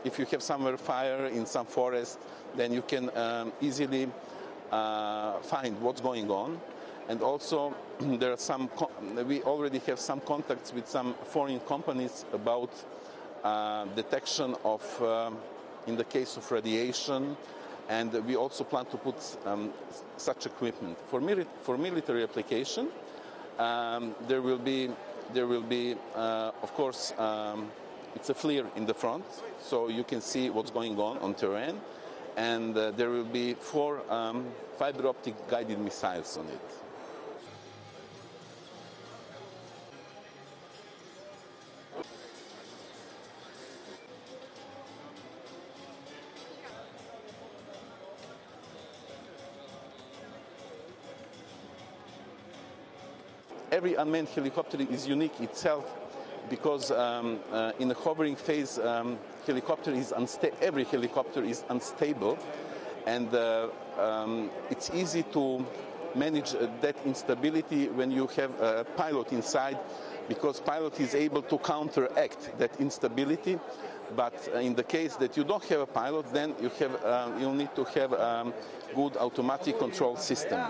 if you have somewhere fire in some forest, then you can easily find what's going on. And also, there are we already have some contacts with some foreign companies about detection of, in the case of radiation, and we also plan to put such equipment. For military application, there will be, of course, it's a FLIR in the front, so you can see what's going on terrain, and there will be 4 fiber optic guided missiles on it. Every unmanned helicopter is unique itself because in the hovering phase, every helicopter is unstable, and it's easy to manage that instability when you have a pilot inside, because pilot is able to counteract that instability. But in the case that you don't have a pilot, then you need to have a good automatic control system.